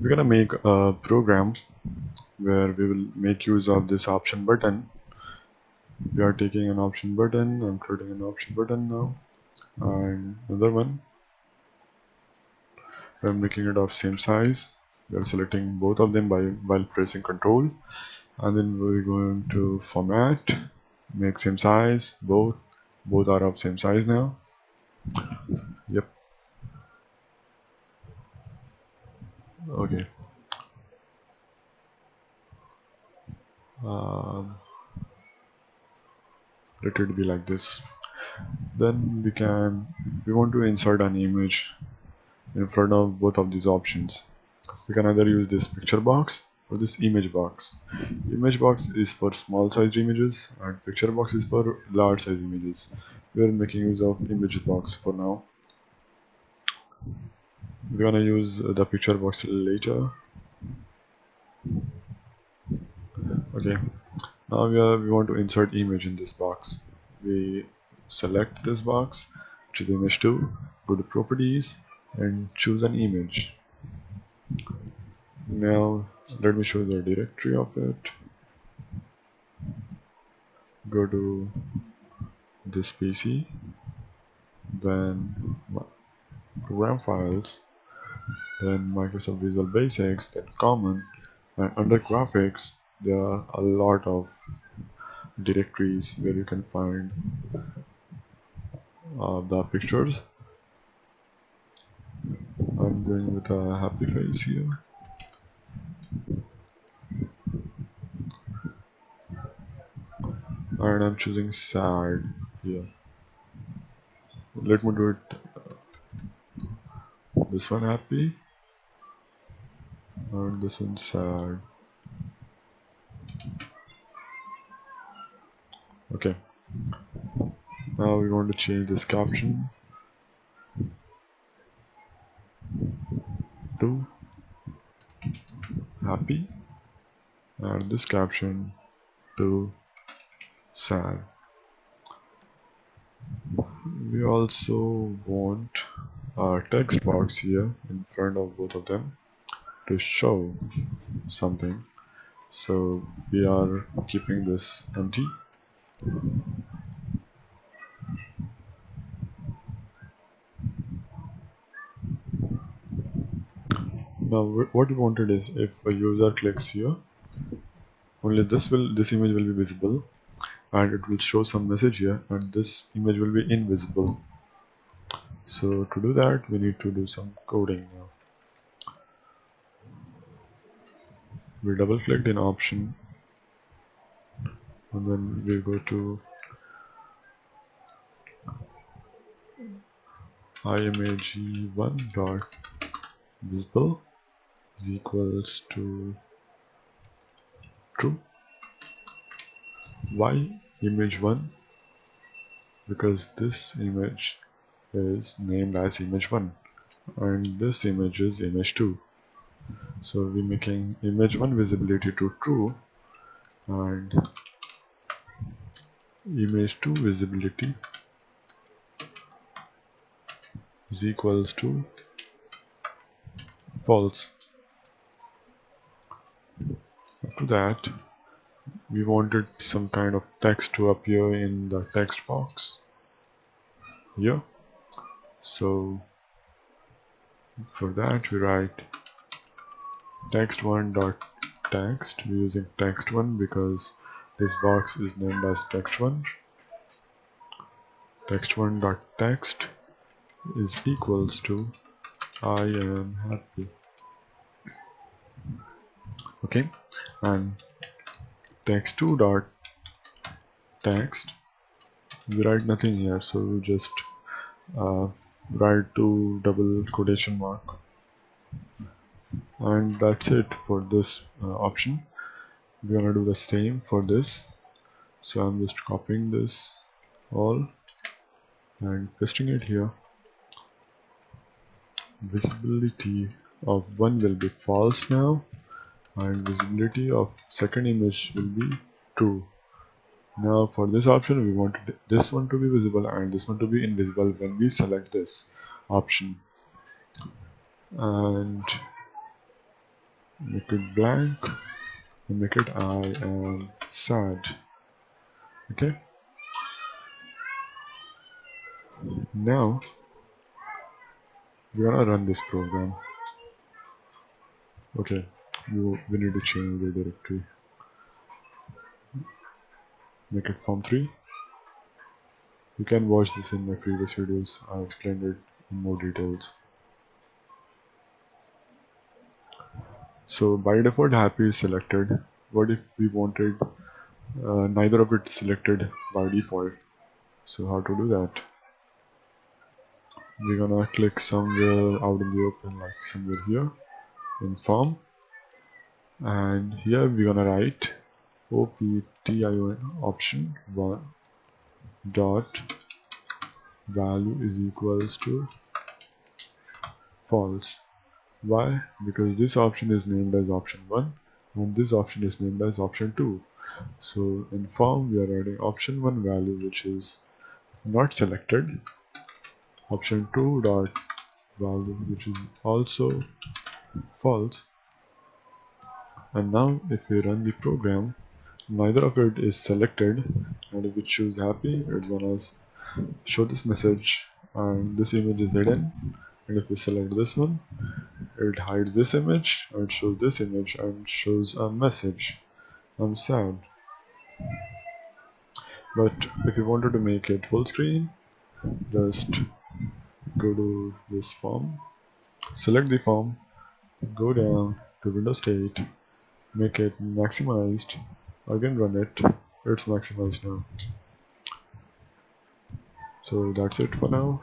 We're gonna make a program where we will make use of this option button. We are taking an option button. I'm creating an option button now, and another one. I'm making it of same size. We are selecting both of them while pressing Control, and then we're going to format, make same size. Both are of same size now. Yep. Okay. Um, Let it be like this. Then we want to insert an image in front of both of these options. We can either use this picture box or this image box. Image box is for small sized images and picture box is for large sized images. We are making use of image box for now. We're gonna use the picture box later. Okay, now we want to insert image in this box. We select this box, choose image 2, go to properties and choose an image. Now let me show the directory of it. Go to this PC, then program files, then Microsoft Visual Basics, then common, and under graphics there are a lot of directories where you can find the pictures. I'm going with a happy face here. And I'm choosing sad here. Let me do it this one happy and this one sad. Okay, now we want to change this caption to happy and this caption to sad. We also want a text box here in front of both of them to show something, so we are keeping this empty. Now what we wanted is if a user clicks here, only this image will be visible and it will show some message here and this image will be invisible. So to do that we need to do some coding now. We double click in option and then we go to imag1.visible is equals to true. Why image1? Because this image is named as image1 and this image is image2. So we're making image1 visibility to true and image2 visibility is equals to false. After that we wanted some kind of text to appear in the text box here. So for that we write text1.text. We're using text1 because this box is named as text1. Text1.text is equals to I am happy. Okay, and text2.text, we write nothing here, so we just write two double quotation mark, and that's it for this option. We're gonna do the same for this, so I'm just copying this all and pasting it here. Visibility of one will be false now and visibility of second image will be true. Now for this option we want this one to be visible and this one to be invisible when we select this option. And make it blank, and make it I am sad. Okay, now we're gonna run this program. Okay, we need to change the directory. Make it form3. You can watch this in my previous videos. I explained it in more details. So by default happy is selected. What if we wanted neither of it selected by default? So how to do that? We're gonna click somewhere out in the open, like somewhere here in form, and here we're gonna write option option 1 dot value is equals to false. Why? Because this option is named as option 1 and this option is named as option 2. So in form we are writing option 1 value which is not selected, option 2 dot value which is also false, and now if we run the program, neither of it is selected, and if we choose happy, it's gonna show this message and this image is hidden, and if we select this one, it hides this image and shows this image and shows a message, I'm sad. But if you wanted to make it full screen, just go to this form, select the form, go down to Windows 8, make it maximized, again run it, it's maximized now. So that's it for now.